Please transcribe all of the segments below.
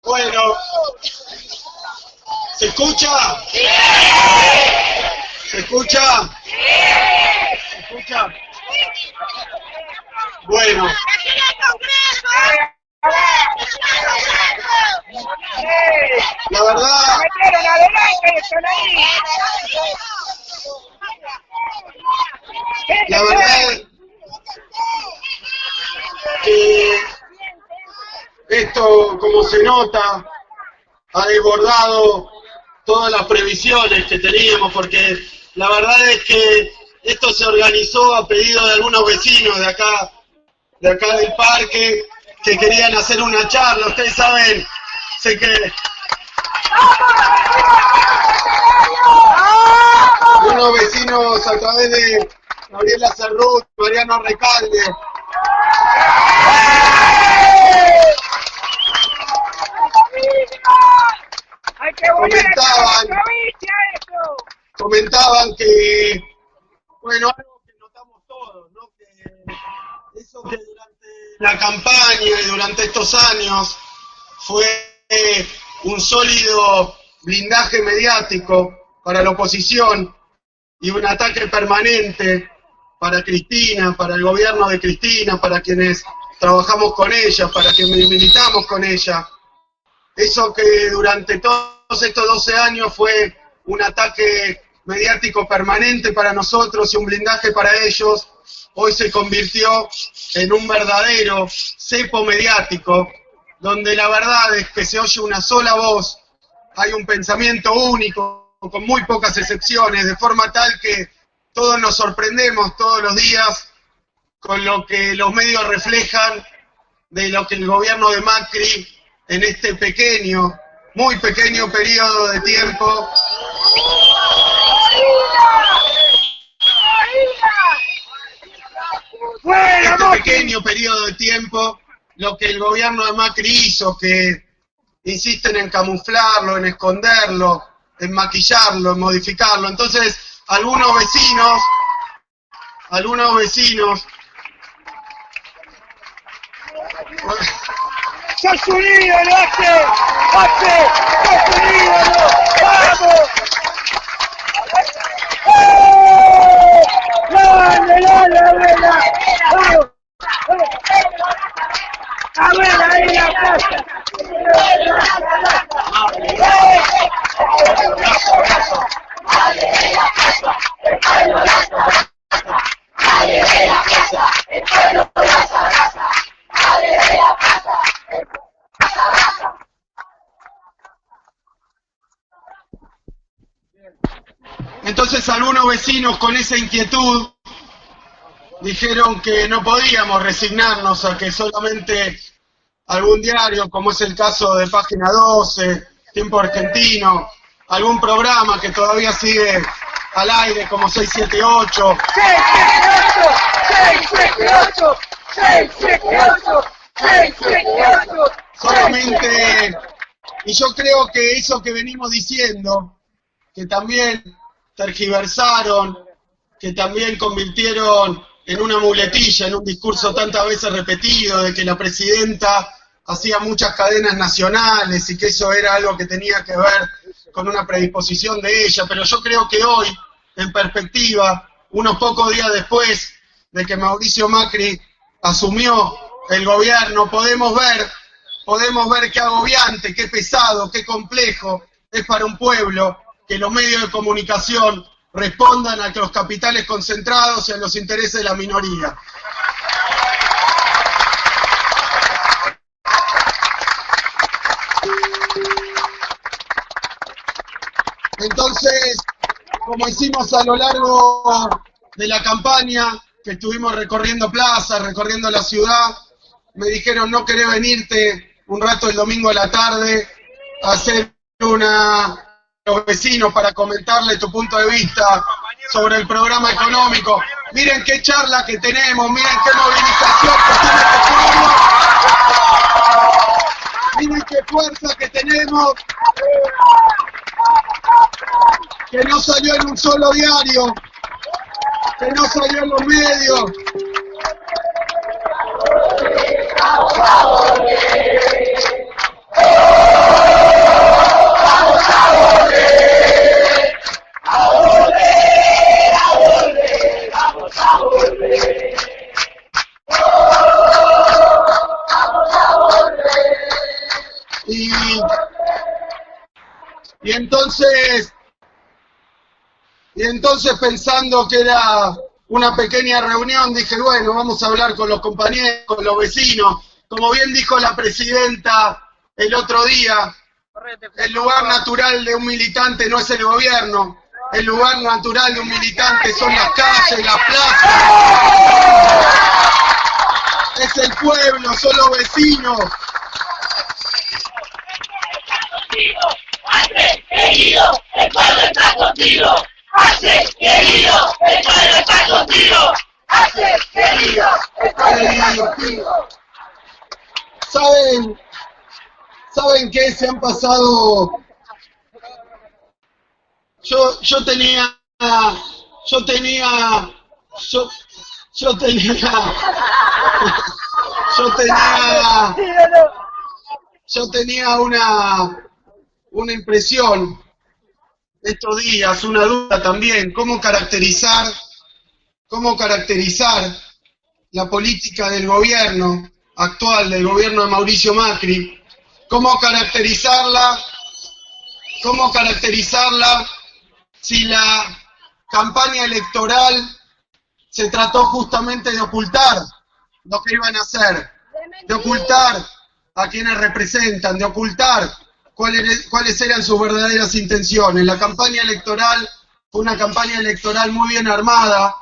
Bueno, ¿se escucha? ¡Sí! ¿Se escucha? ¡Sí! ¿Se escucha? Bueno. La verdad, que esto, como se nota, ha desbordado todas las previsiones que teníamos, porque la verdad es que esto se organizó a pedido de algunos vecinos de acá del parque, que querían hacer una charla. Ustedes saben, sé que unos vecinos a través de Gabriela Cerrut, Mariano Recalde, comentaban que, bueno, algo que notamos todos, ¿no? Que eso que durante la campaña y durante estos años fue un sólido blindaje mediático para la oposición y un ataque permanente para Cristina, para el gobierno de Cristina, para quienes trabajamos con ella, para quienes militamos con ella. Eso que durante todos estos 12 años fue un ataque mediático permanente para nosotros y un blindaje para ellos, hoy se convirtió en un verdadero cepo mediático, donde la verdad es que se oye una sola voz, hay un pensamiento único, con muy pocas excepciones, de forma tal que todos nos sorprendemos todos los días con lo que los medios reflejan de lo que el gobierno de Macri en este pequeño, muy pequeño periodo de tiempo lo que el gobierno de Macri hizo, que insisten en camuflarlo, en esconderlo, en maquillarlo, en modificarlo. Entonces, algunos vecinos ¡Sos un ídolo, Ace! ¡Sos un ídolo! ¡Vamos! ¡Dale, abuela! ¡Vamos! ¡Abuela, ahí en la plaza! Entonces algunos vecinos con esa inquietud dijeron que no podíamos resignarnos a que solamente algún diario, como es el caso de Página 12, Tiempo Argentino, algún programa que todavía sigue al aire como 678, 678, solamente, y yo creo que eso que venimos diciendo, que también tergiversaron, que también convirtieron en una muletilla, en un discurso tantas veces repetido, de que la presidenta hacía muchas cadenas nacionales y que eso era algo que tenía que ver con una predisposición de ella, pero yo creo que hoy, en perspectiva, unos pocos días después de que Mauricio Macri asumió el gobierno, podemos ver qué agobiante, qué pesado, qué complejo es para un pueblo que los medios de comunicación respondan a los capitales concentrados y a los intereses de la minoría. Entonces, como hicimos a lo largo de la campaña, que estuvimos recorriendo plazas, recorriendo la ciudad, me dijeron, ¿no querés venirte un rato el domingo a la tarde a hacer los vecinos para comentarle tu punto de vista sobre el programa económico? Miren qué charla que tenemos, miren qué movilización que tiene este pueblo, miren qué fuerza que tenemos, que no salió en un solo diario, que no salió en los medios. ¡Vamos a volver! Y entonces pensando que era una pequeña reunión, dije, bueno, vamos a hablar con los compañeros, con los vecinos. Como bien dijo la presidenta el otro día, el lugar natural de un militante no es el gobierno, el lugar natural de un militante son las calles, las plazas, es el pueblo, son los vecinos. ¡Hace, querido! ¡El pueblo está contigo! ¡Hace, querido! ¡El pueblo está contigo! ¡Hace, querido! ¡El pueblo está contigo! ¿Saben qué? Se han pasado... Yo tenía una impresión estos días, una duda también, cómo caracterizar la política del gobierno actual, del gobierno de Mauricio Macri, cómo caracterizarla si la campaña electoral se trató justamente de ocultar lo que iban a hacer, de ocultar a quienes representan, de ocultar cuáles eran sus verdaderas intenciones. La campaña electoral fue una campaña electoral muy bien armada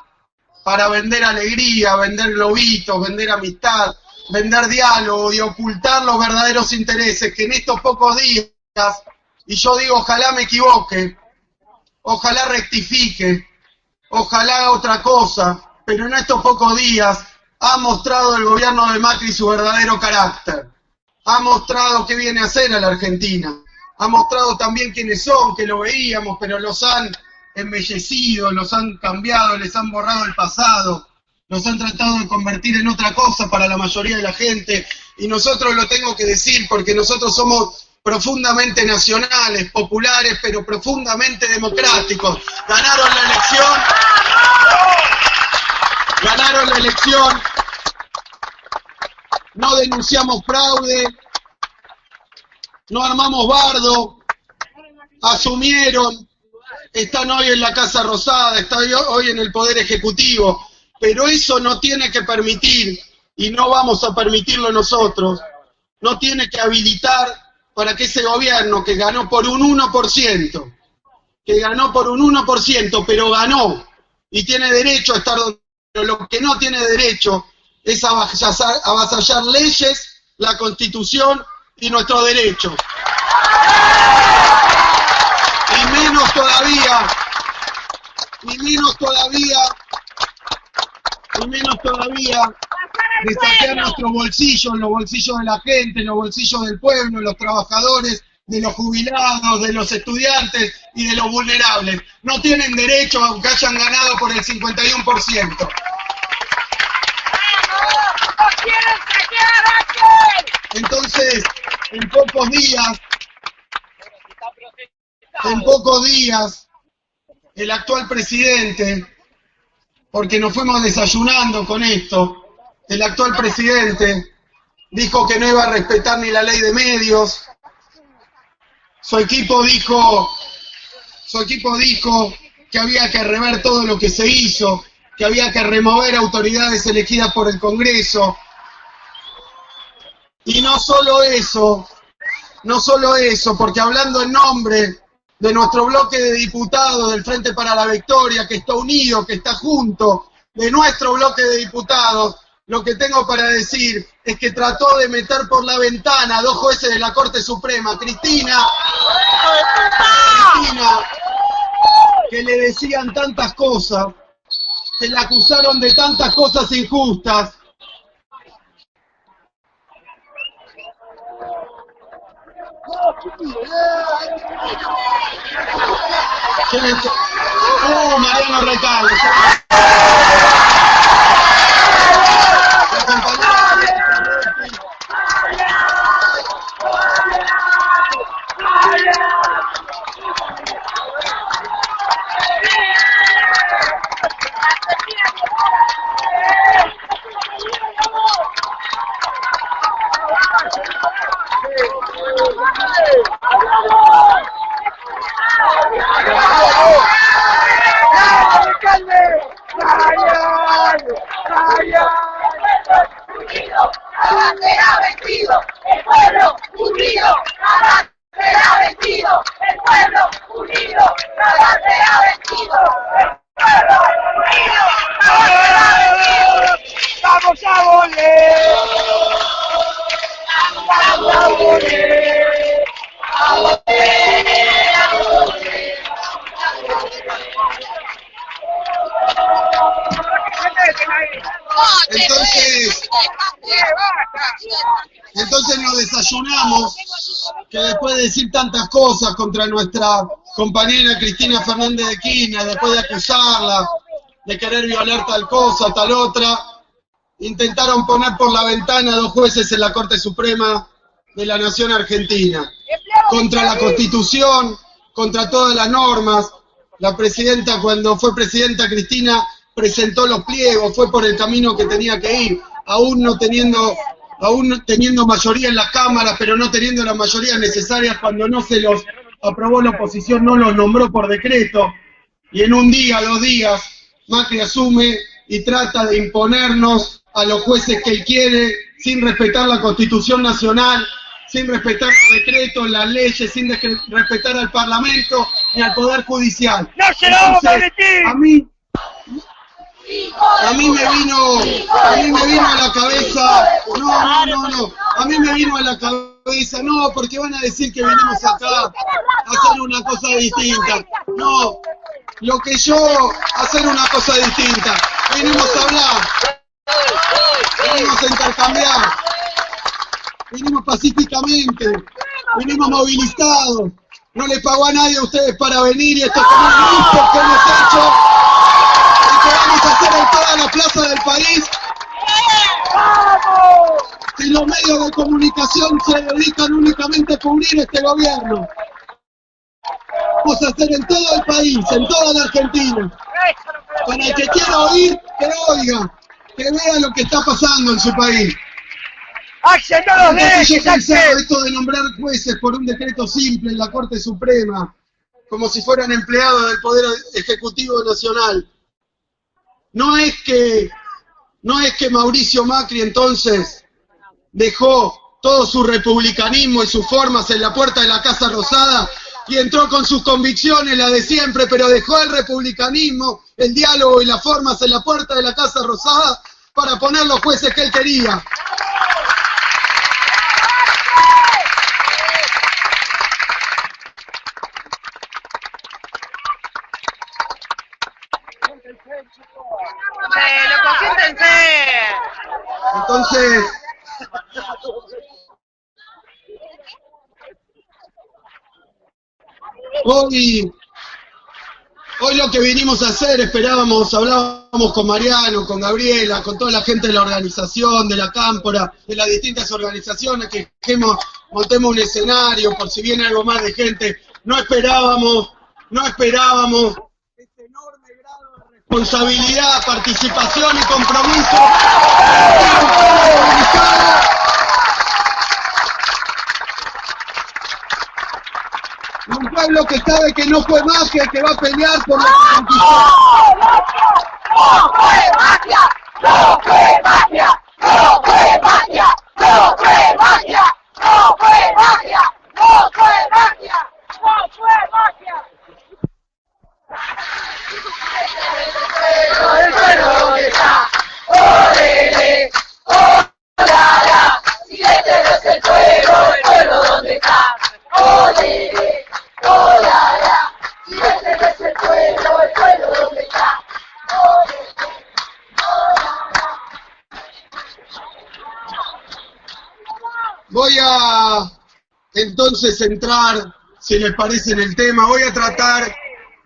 para vender alegría, vender globitos, vender amistad, vender diálogo y ocultar los verdaderos intereses que en estos pocos días, y yo digo ojalá me equivoque, ojalá rectifique, ojalá haga otra cosa, pero en estos pocos días ha mostrado el gobierno de Macri su verdadero carácter. Ha mostrado qué viene a hacer a la Argentina. Ha mostrado también quiénes son, que lo veíamos, pero los han embellecido, los han cambiado, les han borrado el pasado, los han tratado de convertir en otra cosa para la mayoría de la gente. Y nosotros lo tengo que decir porque nosotros somos profundamente nacionales, populares, pero profundamente democráticos. Ganaron la elección, no denunciamos fraude, no armamos bardo, asumieron, están hoy en la Casa Rosada, están hoy en el Poder Ejecutivo, pero eso no tiene que permitir, y no vamos a permitirlo nosotros, no tiene que habilitar para que ese gobierno que ganó por un 1%, pero ganó, y tiene derecho a estar donde, pero lo que no tiene derecho es avasallar leyes, la Constitución y nuestros derechos. Y menos todavía de saquear nuestros bolsillos, los bolsillos de la gente, los bolsillos del pueblo, de los trabajadores, de los jubilados, de los estudiantes y de los vulnerables. No tienen derecho aunque hayan ganado por el 51%. Entonces, en pocos días, el actual presidente, porque nos fuimos desayunando con esto, el actual presidente dijo que no iba a respetar ni la ley de medios, su equipo dijo que había que rever todo lo que se hizo, que había que remover autoridades elegidas por el Congreso. Y no solo eso, porque hablando en nombre de nuestro bloque de diputados del Frente para la Victoria, que está unido, que está junto, de nuestro bloque de diputados, lo que tengo para decir es que trató de meter por la ventana a 2 jueces de la Corte Suprema, Cristina, que le decían tantas cosas, que la acusaron de tantas cosas injustas. Mariano Recalde. El pueblo unido, nada será vencido. El pueblo unido, nada será vencido. El pueblo unido, nada será vencido. ¡Vamos a volver! ¡Vamos a volver! ¡A volver! ¡A volver! Entonces nos desayunamos que después de decir tantas cosas contra nuestra compañera Cristina Fernández de Kirchner, después de acusarla de querer violar tal cosa, tal otra, intentaron poner por la ventana a 2 jueces en la Corte Suprema de la Nación Argentina, contra la Constitución, contra todas las normas. La presidenta, cuando fue presidenta Cristina, presentó los pliegos, fue por el camino que tenía que ir, aún teniendo mayoría en las cámaras, pero no teniendo las mayorías necesarias. Cuando no se los aprobó la oposición, no los nombró por decreto, y en un día, 2 días, Macri asume y trata de imponernos a los jueces que él quiere, sin respetar la Constitución Nacional, sin respetar los decretos, las leyes, sin respetar al Parlamento ni al Poder Judicial. ¡No se lo vamos a permitir! A mí me vino a la cabeza, no, porque van a decir que venimos acá a hacer una cosa distinta. No, hacer una cosa distinta. Venimos a hablar, venimos a intercambiar, venimos pacíficamente, venimos movilizados. No le pagó a nadie a ustedes para venir, y esto es como un gusto que hemos hecho. Vamos a hacer en toda la plaza del país. Si los medios de comunicación se dedican únicamente a cubrir este gobierno, vamos a hacer en todo el país, en toda la Argentina. Para el que quiera oír, que oiga, que vea lo que está pasando en su país. ¡Axel, no los dejes! Yo pensaba esto de nombrar jueces por un decreto simple en la Corte Suprema, como si fueran empleados del Poder Ejecutivo Nacional. No es que Mauricio Macri entonces dejó todo su republicanismo y sus formas en la puerta de la Casa Rosada y entró con sus convicciones, la de siempre, pero dejó el republicanismo, el diálogo y las formas en la puerta de la Casa Rosada para poner los jueces que él quería. ¡Loco, siéntense! Entonces, hoy lo que vinimos a hacer, hablábamos con Mariano, con Gabriela, con toda la gente de la organización, de la Cámpora, de las distintas organizaciones, que montemos un escenario por si viene algo más de gente. No esperábamos este enorme grado de responsabilidad, participación y compromiso. Un pueblo que sabe que no fue magia, que va a pelear por la conquista. ¡No fue magia! ¡No fue magia! ¡No fue magia! ¡No fue magia! ¡No fue magia! ¡No fue magia! ¡No fue magia! El pueblo dónde está, órale, órala, si este no es el pueblo dónde está, órale, órala, si este no es el pueblo dónde está, órale, órala. Voy a entonces entrar, si les parece, en el tema.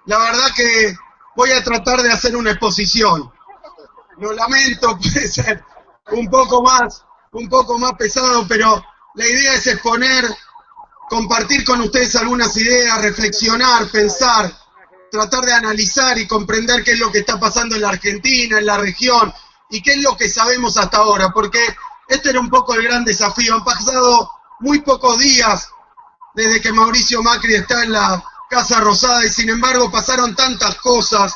La verdad que voy a tratar de hacer una exposición. Lo lamento, puede ser un poco más pesado, pero la idea es exponer, compartir con ustedes algunas ideas, reflexionar, pensar, tratar de analizar y comprender qué es lo que está pasando en la Argentina, en la región, y qué es lo que sabemos hasta ahora, porque este era un poco el gran desafío. Han pasado muy pocos días desde que Mauricio Macri está en la Casa Rosada, y sin embargo pasaron tantas cosas.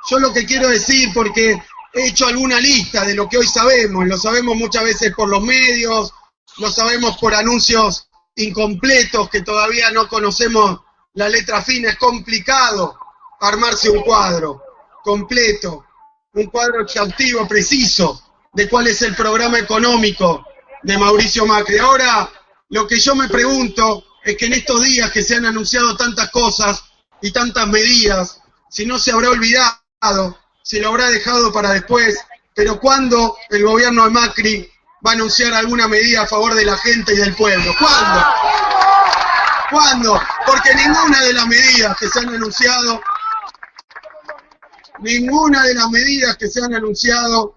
Yo lo que quiero decir, porque he hecho alguna lista de lo que hoy sabemos, lo sabemos muchas veces por los medios, lo sabemos por anuncios incompletos que todavía no conocemos la letra fina. Es complicado armarse un cuadro completo, un cuadro exhaustivo, preciso, de cuál es el programa económico de Mauricio Macri. Ahora, lo que yo me pregunto es que en estos días que se han anunciado tantas cosas y tantas medidas, si no se habrá olvidado, si lo habrá dejado para después, pero ¿cuándo el gobierno de Macri va a anunciar alguna medida a favor de la gente y del pueblo? ¿Cuándo? ¿Cuándo? Porque ninguna de las medidas que se han anunciado,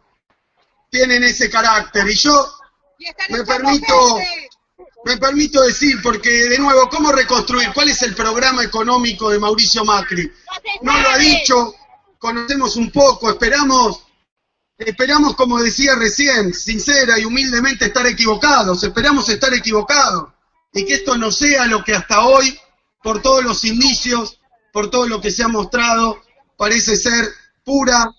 tienen ese carácter. Y yo me permito decir, porque de nuevo, ¿cómo reconstruir? ¿Cuál es el programa económico de Mauricio Macri? No lo ha dicho, conocemos un poco, esperamos, como decía recién, sincera y humildemente, estar equivocados, esperamos estar equivocados, y que esto no sea lo que hasta hoy, por todos los indicios, por todo lo que se ha mostrado, parece ser pura,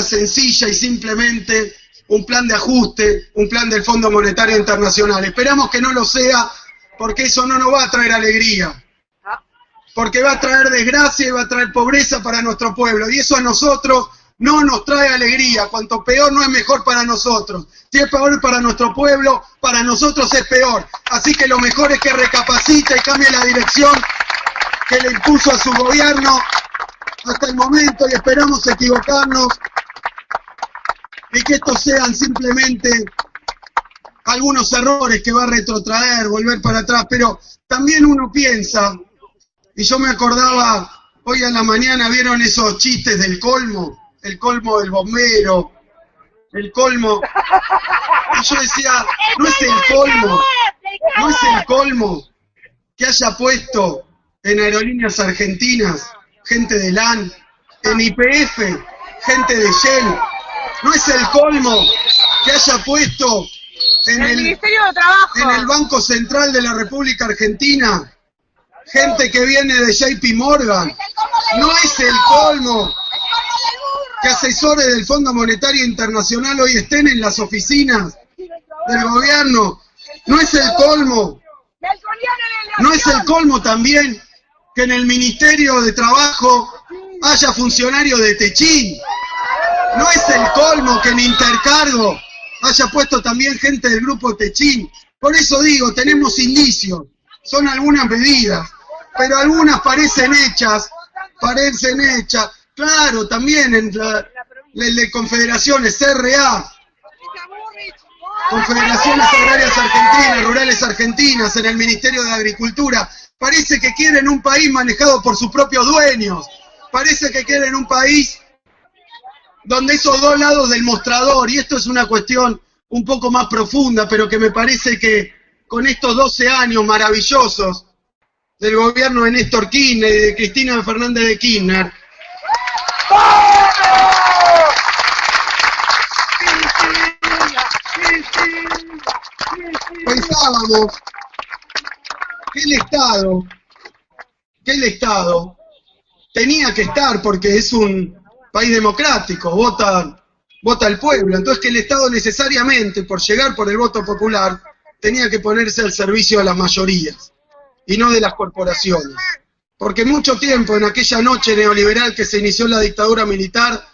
sencilla y simplemente un plan de ajuste, un plan del Fondo Monetario Internacional. Esperamos que no lo sea, porque eso no nos va a traer alegría, porque va a traer desgracia y va a traer pobreza para nuestro pueblo, y eso a nosotros no nos trae alegría. Cuanto peor no es mejor para nosotros. Si es peor para nuestro pueblo, para nosotros es peor. Así que lo mejor es que recapacite y cambie la dirección que le impuso a su gobierno hasta el momento, y esperamos equivocarnos y que estos sean simplemente algunos errores que va a retrotraer, volver para atrás. Pero también uno piensa, y yo me acordaba, hoy a la mañana vieron esos chistes del colmo, el colmo del bombero, el colmo, y yo decía, no es el colmo que haya puesto en Aerolíneas Argentinas gente de LAN, en YPF gente de Shell. No es el colmo que haya puesto en el Ministerio de Trabajo, en el Banco Central de la República Argentina gente que viene de JP Morgan. No es el colmo que asesores del Fondo Monetario Internacional hoy estén en las oficinas del gobierno. No es el colmo. No es el colmo también que en el Ministerio de Trabajo haya funcionarios de Techín. No es el colmo que en Intercargo haya puesto también gente del grupo Techín. Por eso digo, tenemos indicios, son algunas medidas, pero algunas parecen hechas. Claro, también en la de confederaciones, CRA, Confederaciones Agrarias Argentinas, Rurales Argentinas, en el Ministerio de Agricultura. Parece que quieren un país manejado por sus propios dueños. Parece que quieren un país donde esos dos lados del mostrador, y esto es una cuestión un poco más profunda, pero que me parece que con estos 12 años maravillosos del gobierno de Néstor Kirchner y de Cristina Fernández de Kirchner, pensábamos que el Estado tenía que estar, porque es un país democrático, vota el pueblo, entonces que el Estado necesariamente, por llegar por el voto popular, tenía que ponerse al servicio de las mayorías y no de las corporaciones. Porque mucho tiempo, en aquella noche neoliberal que se inició la dictadura militar,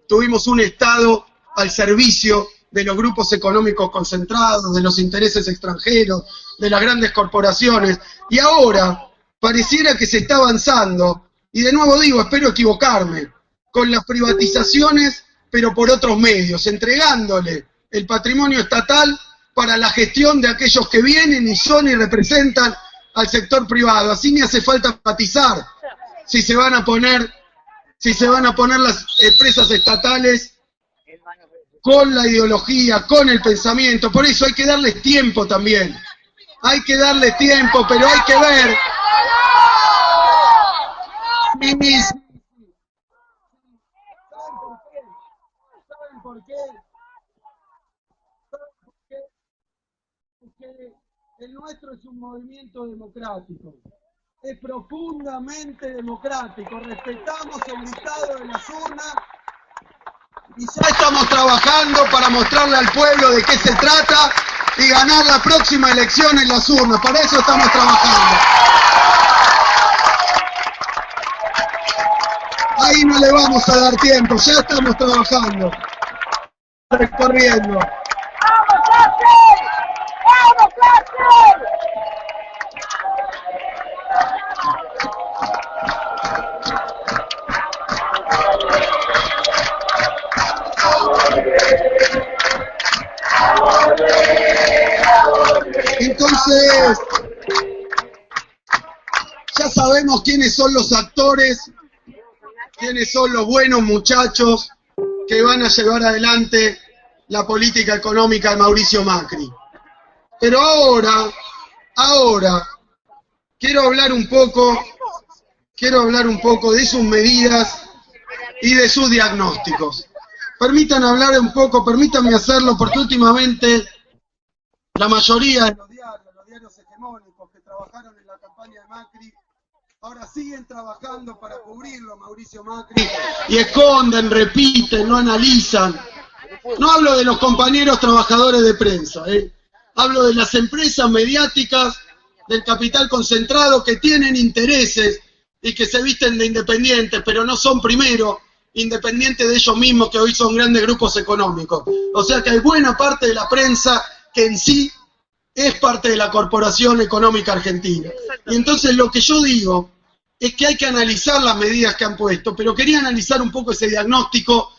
tuvimos un Estado al servicio de los grupos económicos concentrados, de los intereses extranjeros, de las grandes corporaciones, y ahora pareciera que se está avanzando, y de nuevo digo, espero equivocarme, con las privatizaciones, pero por otros medios, entregándole el patrimonio estatal para la gestión de aquellos que vienen y son y representan al sector privado. Así me hace falta enfatizar si se van a poner las empresas estatales con la ideología, con el pensamiento. Por eso hay que darles tiempo también. Hay que darles tiempo, pero hay que ver. ¿Saben por qué? El nuestro es un movimiento democrático. Es profundamente democrático. Respetamos el dictado de las urnas y ya estamos trabajando para mostrarle al pueblo de qué se trata y ganar la próxima elección en las urnas. Para eso estamos trabajando. Ahí no le vamos a dar tiempo, ya estamos trabajando. Corriendo. ¡Vamos, Cáceres! ¡Vamos, Cáceres! Entonces, ya sabemos quiénes son los actores, quiénes son los buenos muchachos que van a llevar adelante la política económica de Mauricio Macri. Pero ahora, quiero hablar un poco de sus medidas y de sus diagnósticos. Permítanme hacerlo, porque últimamente la mayoría de los diarios hegemónicos que trabajaron en la campaña de Macri, ahora siguen trabajando para cubrirlo a Mauricio Macri y esconden, repiten, no analizan. No hablo de los compañeros trabajadores de prensa, hablo de las empresas mediáticas del capital concentrado que tienen intereses y que se visten de independientes, pero no son primero independientes de ellos mismos, que hoy son grandes grupos económicos. O sea que hay buena parte de la prensa que en sí es parte de la corporación económica argentina. Y entonces lo que yo digo es que hay que analizar las medidas que han puesto, pero quería analizar un poco ese diagnóstico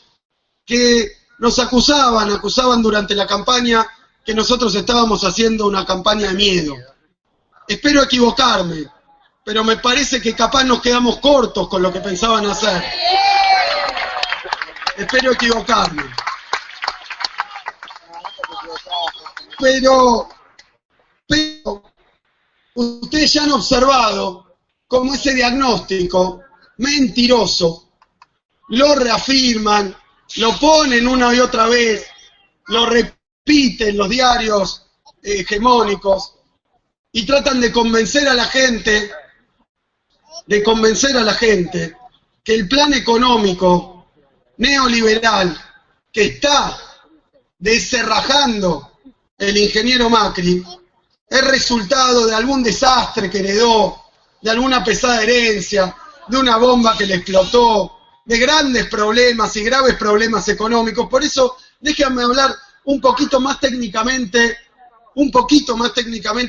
que nos acusaban durante la campaña, que nosotros estábamos haciendo una campaña de miedo. Espero equivocarme, pero me parece que capaz nos quedamos cortos con lo que pensaban hacer. Espero equivocarme. Pero ustedes ya han observado cómo ese diagnóstico mentiroso lo reafirman, lo ponen una y otra vez, lo repiten los diarios hegemónicos y tratan de convencer a la gente que el plan económico neoliberal que está descerrajando el ingeniero Macri es resultado de algún desastre que heredó, de alguna pesada herencia, de una bomba que le explotó, de grandes problemas y graves problemas económicos. Por eso, déjenme hablar un poquito más técnicamente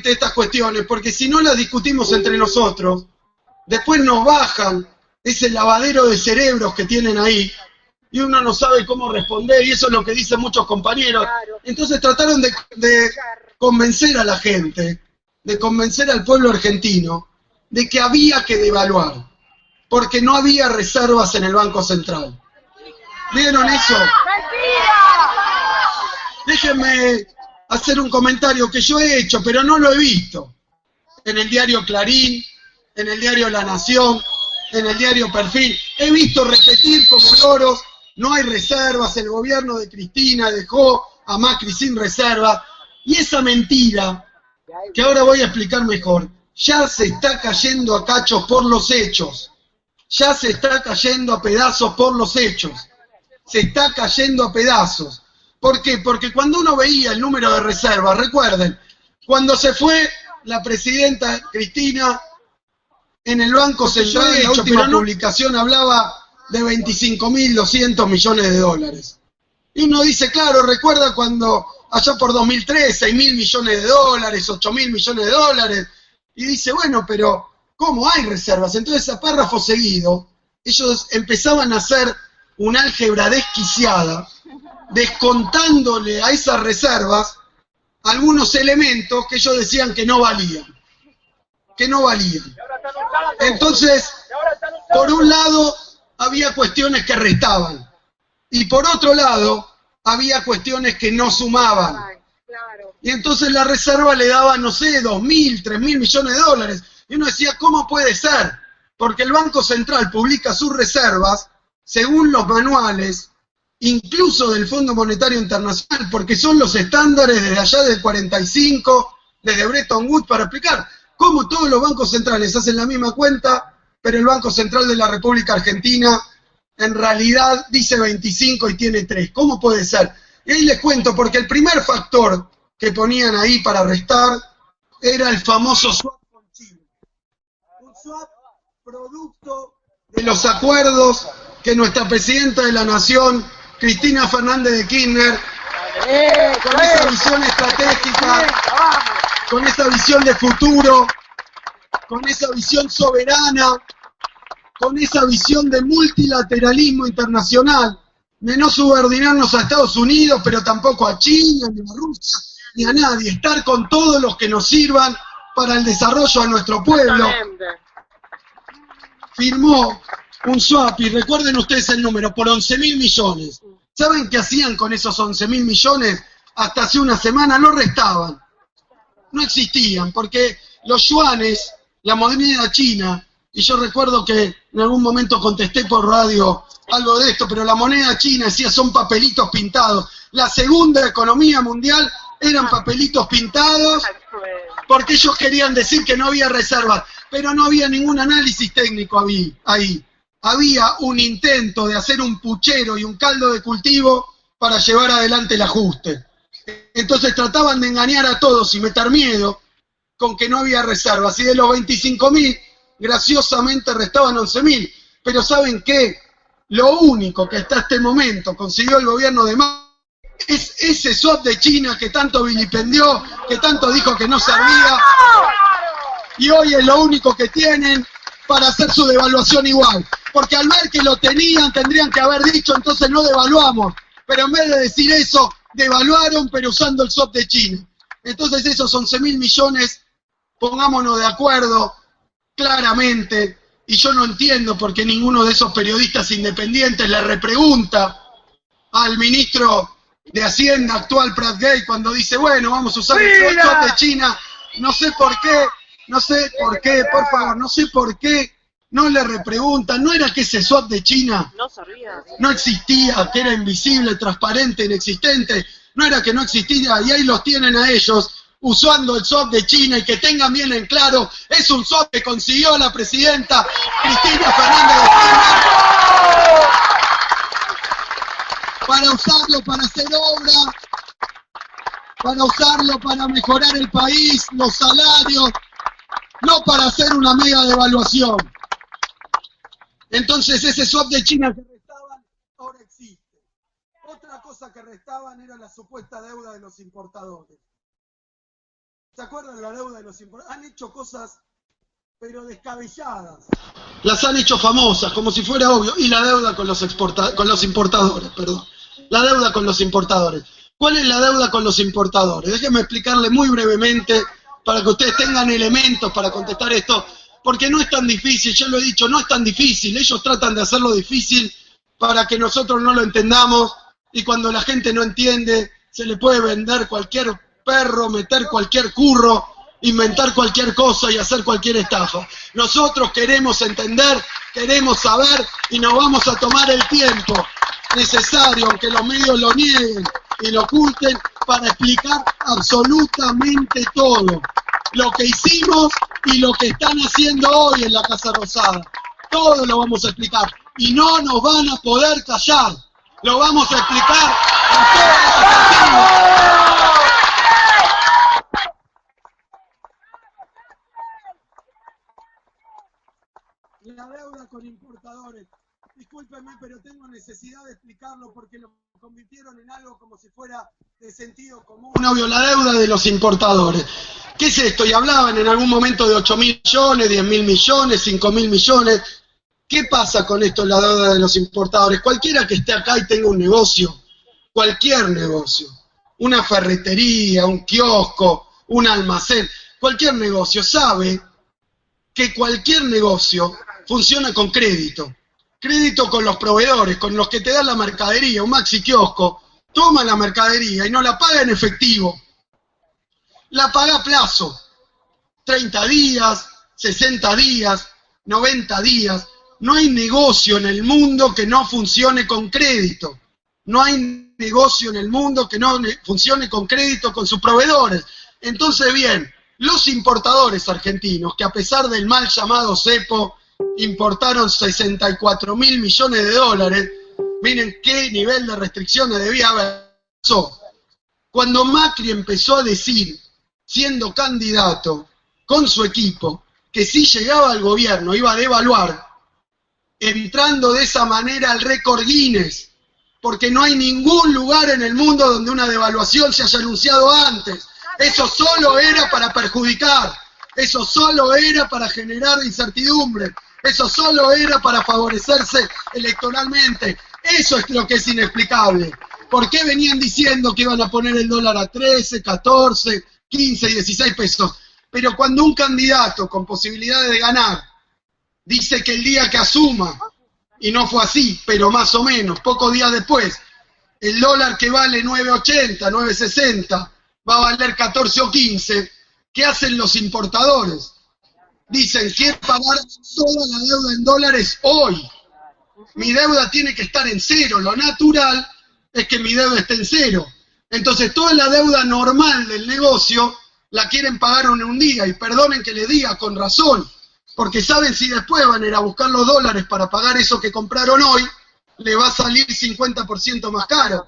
de estas cuestiones, porque si no las discutimos entre nosotros, después nos bajan ese lavadero de cerebros que tienen ahí, y uno no sabe cómo responder, y eso es lo que dicen muchos compañeros. Entonces trataron de convencer a la gente, de convencer al pueblo argentino, de que había que devaluar, porque no había reservas en el Banco Central. ¿Vieron eso? Déjenme hacer un comentario que yo he hecho, pero no lo he visto. En el diario Clarín, en el diario La Nación, en el diario Perfil, he visto repetir como loros: no hay reservas, el gobierno de Cristina dejó a Macri sin reservas. Y esa mentira, que ahora voy a explicar mejor, ya se está cayendo a cachos por los hechos. Ya se está cayendo a pedazos por los hechos. Se está cayendo a pedazos. ¿Por qué? Porque cuando uno veía el número de reservas, recuerden, cuando se fue la presidenta Cristina en el Banco Central, en la última publicación hablaba de 25.200 millones de dólares. Y uno dice, claro, recuerda cuando allá por 2003, 6.000 millones de dólares, 8.000 millones de dólares, y dice, bueno, pero ¿cómo hay reservas? Entonces, a párrafo seguido, ellos empezaban a hacer una álgebra desquiciada, descontándole a esas reservas algunos elementos que ellos decían que no valían. Entonces, por un lado, había cuestiones que restaban, y por otro lado, había cuestiones que no sumaban. Y entonces la reserva le daba, no sé, 2.000, 3.000 millones de dólares. Y uno decía, ¿cómo puede ser? Porque el Banco Central publica sus reservas según los manuales, incluso del Fondo Monetario Internacional, porque son los estándares desde allá del 45, desde Bretton Woods para explicar cómo todos los bancos centrales hacen la misma cuenta, pero el Banco Central de la República Argentina en realidad dice 25 y tiene 3. ¿Cómo puede ser? Y ahí les cuento, porque el primer factor que ponían ahí para restar era el famoso swap con Chile. Un swap producto de los acuerdos que nuestra presidenta de la Nación, Cristina Fernández de Kirchner, con esa visión estratégica, con esa visión de futuro, con esa visión soberana, con esa visión de multilateralismo internacional, de no subordinarnos a Estados Unidos, pero tampoco a China, ni a Rusia, ni a nadie, estar con todos los que nos sirvan para el desarrollo de nuestro pueblo. Firmó un swap, y recuerden ustedes el número, por 11.000 millones. ¿Saben qué hacían con esos 11.000 millones? Hasta hace una semana no restaban, no existían, porque los yuanes, la moneda china, y yo recuerdo que en algún momento contesté por radio algo de esto, pero la moneda china decía son papelitos pintados. La segunda economía mundial eran papelitos pintados porque ellos querían decir que no había reservas, pero no había ningún análisis técnico ahí. Había un intento de hacer un puchero y un caldo de cultivo para llevar adelante el ajuste. Entonces trataban de engañar a todos y meter miedo con que no había reservas. Y de los 25.000, graciosamente restaban 11.000. Pero ¿saben qué? Lo único que hasta este momento consiguió el gobierno de Macri es ese swap de China que tanto vilipendió, que tanto dijo que no servía. Y hoy es lo único que tienen para hacer su devaluación igual. Porque al ver que lo tenían, tendrían que haber dicho, entonces no devaluamos. Pero en vez de decir eso, devaluaron, pero usando el swap de China. Entonces esos 11.000 millones, pongámonos de acuerdo claramente, y yo no entiendo por qué ninguno de esos periodistas independientes le repregunta al ministro de Hacienda actual, Prat Gay, cuando dice, bueno, vamos a usar el swap de China. No sé por qué, por favor, no sé por qué no le repreguntan. ¿No era que ese swap de China no existía, que era invisible, transparente, inexistente? No era que no existía, y ahí los tienen a ellos usando el swap de China, y que tengan bien en claro, es un swap que consiguió la presidenta Cristina Fernández de Kirchner para usarlo para hacer obra, para usarlo para mejorar el país, los salarios, no para hacer una mega devaluación. Entonces ese swap de China que restaban ahora existe. Otra cosa que restaban era la supuesta deuda de los importadores. ¿Se acuerdan de la deuda de los importadores? Han hecho cosas, pero descabelladas. Las han hecho famosas, como si fuera obvio. Y la deuda con los importadores, perdón. La deuda con los importadores. ¿Cuál es la deuda con los importadores? Déjenme explicarle muy brevemente para que ustedes tengan elementos para contestar esto, porque no es tan difícil, yo lo he dicho, no es tan difícil. Ellos tratan de hacerlo difícil para que nosotros no lo entendamos, y cuando la gente no entiende, se le puede vender cualquier perro, meter cualquier curro, inventar cualquier cosa y hacer cualquier estafa. Nosotros queremos entender, queremos saber, y nos vamos a tomar el tiempo necesario, aunque los medios lo nieguen y lo oculten, para explicar absolutamente todo. Lo que hicimos y lo que están haciendo hoy en la Casa Rosada. Todo lo vamos a explicar. Y no nos van a poder callar. Lo vamos a explicar en todas las Argentina. La deuda con importadores. Discúlpenme, pero tengo necesidad de explicarlo porque lo convirtieron en algo como si fuera de sentido común. Obvio, la deuda de los importadores. ¿Qué es esto? Y hablaban en algún momento de 8.000 millones, 10.000 millones, 5.000 millones. ¿Qué pasa con esto, la deuda de los importadores? Cualquiera que esté acá y tenga un negocio, cualquier negocio, una ferretería, un kiosco, un almacén, cualquier negocio sabe que cualquier negocio funciona con crédito. Crédito con los proveedores, con los que te dan la mercadería. Un maxi kiosco toma la mercadería y no la paga en efectivo, la paga a plazo, 30 días, 60 días, 90 días. No hay negocio en el mundo que no funcione con crédito. No hay negocio en el mundo que no funcione con crédito con sus proveedores. Entonces, bien, los importadores argentinos, que a pesar del mal llamado cepo, importaron 64.000 millones de dólares, miren qué nivel de restricciones debía haber. Cuando Macri empezó a decir, siendo candidato con su equipo, que si llegaba al gobierno iba a devaluar, entrando de esa manera al récord Guinness, porque no hay ningún lugar en el mundo donde una devaluación se haya anunciado antes. Eso solo era para perjudicar, eso solo era para generar incertidumbre, eso solo era para favorecerse electoralmente. Eso es lo que es inexplicable. ¿Por qué venían diciendo que iban a poner el dólar a 13, 14, 15, 16 pesos? Pero cuando un candidato con posibilidades de ganar dice que el día que asuma, y no fue así, pero más o menos, pocos días después, el dólar que vale 9.80, 9.60, va a valer 14 o 15, ¿qué hacen los importadores? Dicen, quiero pagar toda la deuda en dólares hoy. Mi deuda tiene que estar en cero, lo natural es que mi deuda esté en cero. Entonces toda la deuda normal del negocio la quieren pagar en un día, y perdonen que les diga con razón, porque saben si después van a ir a buscar los dólares para pagar eso que compraron hoy, le va a salir 50% más caro.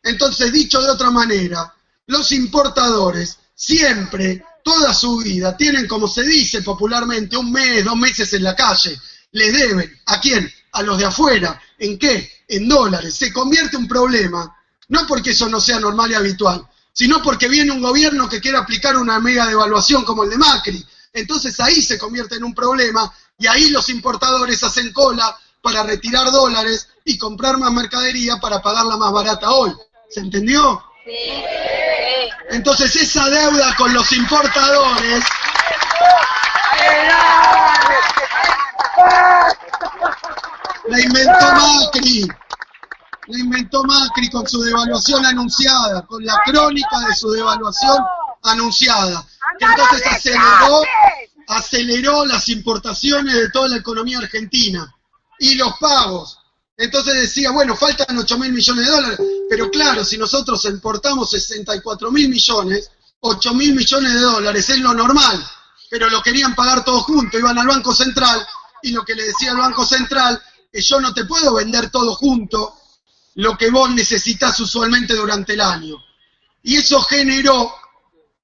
Entonces, dicho de otra manera, los importadores siempre, toda su vida, tienen, como se dice popularmente, un mes, 2 meses en la calle. Le deben, ¿a quién? A los de afuera. ¿En qué? En dólares. Se convierte en un problema, no porque eso no sea normal y habitual, sino porque viene un gobierno que quiere aplicar una mega devaluación como el de Macri. Entonces ahí se convierte en un problema, y ahí los importadores hacen cola para retirar dólares y comprar más mercadería para pagarla más barata hoy. ¿Se entendió? Sí. Entonces esa deuda con los importadores la inventó Macri. La inventó Macri con su devaluación anunciada, con la crónica de su devaluación anunciada, que entonces aceleró las importaciones de toda la economía argentina y los pagos. Entonces decía, bueno, faltan 8.000 millones de dólares, pero claro, si nosotros importamos 64.000 millones, 8.000 millones de dólares es lo normal, pero lo querían pagar todos juntos, iban al Banco Central, y lo que le decía al Banco Central es, yo no te puedo vender todo junto lo que vos necesitas usualmente durante el año. Y eso generó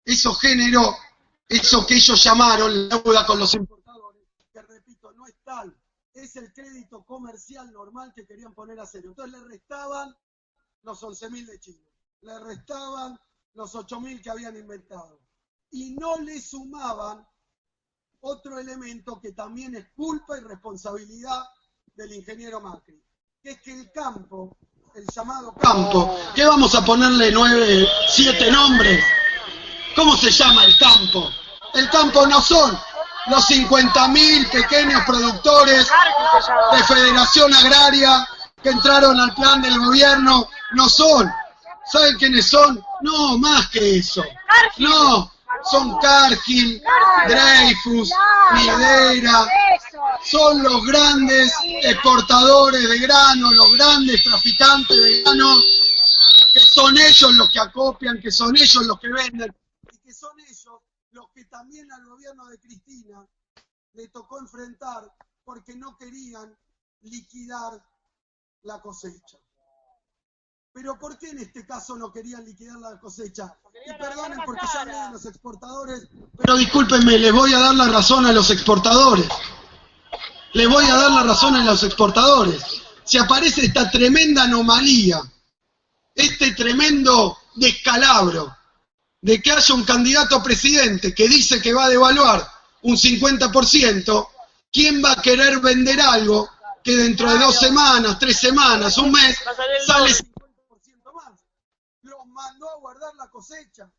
eso que ellos llamaron la deuda con los importadores, que repito, no es tal, es el crédito comercial normal que querían poner a cero. Entonces le restaban los 11.000 de Chile, le restaban los 8.000 que habían inventado, y no le sumaban otro elemento que también es culpa y responsabilidad del ingeniero Macri, que es que el campo, el llamado campo, ¿qué vamos a ponerle 9, 7 nombres? ¿Cómo se llama el campo? El campo no son los 50.000 pequeños productores de Federación Agraria que entraron al plan del gobierno, no son. ¿Saben quiénes son? No, más que eso. No, son Cargill, Dreyfus, Midera, son los grandes exportadores de grano, los grandes traficantes de grano, que son ellos los que acopian, que son ellos los que venden, y que son ellos los que también al gobierno de Cristina le tocó enfrentar porque no querían liquidar la cosecha. Pero ¿por qué en este caso no querían liquidar la cosecha? Y perdonen porque ya hablé de los exportadores, pero discúlpenme, les voy a dar la razón a los exportadores. Les voy a dar la razón a los exportadores. Si aparece esta tremenda anomalía, este tremendo descalabro de que haya un candidato a presidente que dice que va a devaluar un 50%, ¿quién va a querer vender algo que dentro de 2 semanas, 3 semanas, un mes, sale 50% más? Los mandó a guardar la cosecha,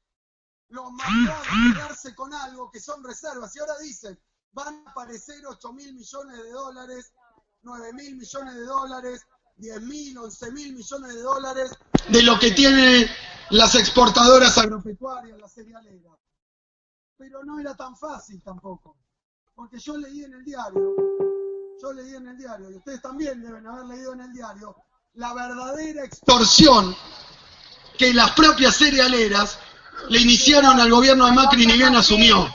los mandó a quedarse con algo que son reservas, y ahora dicen, van a aparecer 8.000 millones de dólares, 9.000 millones de dólares, 10.000, 11.000 millones de dólares de lo que tienen las exportadoras agropecuarias, las cerealeras. Pero no era tan fácil tampoco, porque yo leí en el diario, y ustedes también deben haber leído en el diario, la verdadera extorsión que las propias cerealeras le iniciaron al gobierno de Macri ni bien asumió.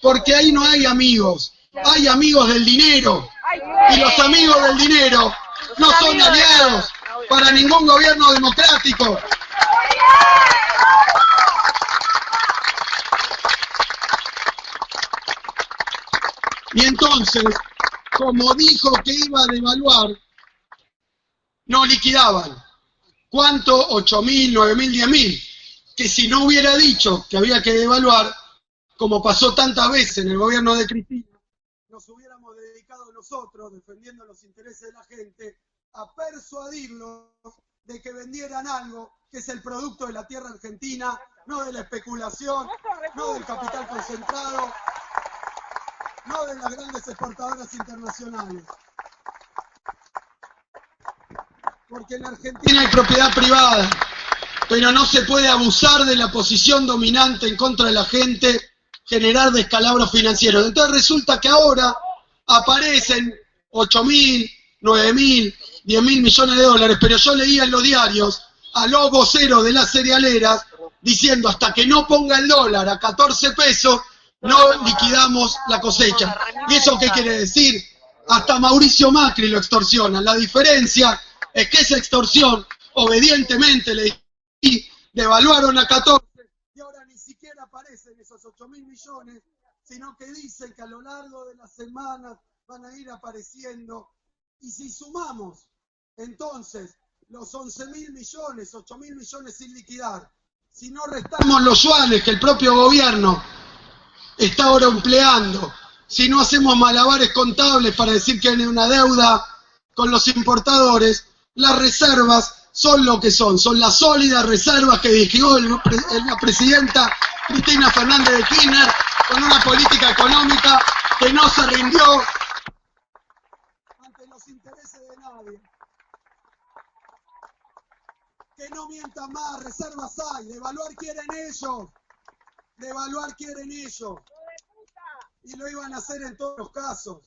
Porque ahí no hay amigos, hay amigos del dinero. Y los amigos del dinero no son aliados para ningún gobierno democrático. Y entonces, como dijo que iba a devaluar, no liquidaban. ¿Cuánto? 8.000, 9.000, 10.000. Que si no hubiera dicho que había que devaluar, como pasó tantas veces en el gobierno de Cristina, nos hubiéramos dedicado nosotros, defendiendo los intereses de la gente, a persuadirlos de que vendieran algo que es el producto de la tierra argentina, no de la especulación, no del capital concentrado, no de las grandes exportadoras internacionales. Porque en Argentina hay propiedad privada, pero no se puede abusar de la posición dominante en contra de la gente, generar descalabros financieros. Entonces resulta que ahora aparecen 8.000, 9.000, 10.000 millones de dólares, pero yo leía en los diarios a los voceros de las cerealeras diciendo hasta que no ponga el dólar a 14 pesos, no liquidamos la cosecha. ¿Y eso qué quiere decir? Hasta Mauricio Macri lo extorsiona. La diferencia es que esa extorsión, obedientemente le devaluaron a 14 y ahora ni siquiera aparecen esos 8.000 millones, sino que dicen que a lo largo de las semanas van a ir apareciendo. Y si sumamos entonces los 11.000 millones, 8.000 millones sin liquidar, si no restamos los yuanes que el propio gobierno está ahora empleando, si no hacemos malabares contables para decir que hay una deuda con los importadores, las reservas son lo que son las sólidas reservas que dijo la presidenta Cristina Fernández de Kirchner con una política económica que no se rindió ante los intereses de nadie. Que no mientan más, reservas hay, devaluar quieren ellos. Y lo iban a hacer en todos los casos.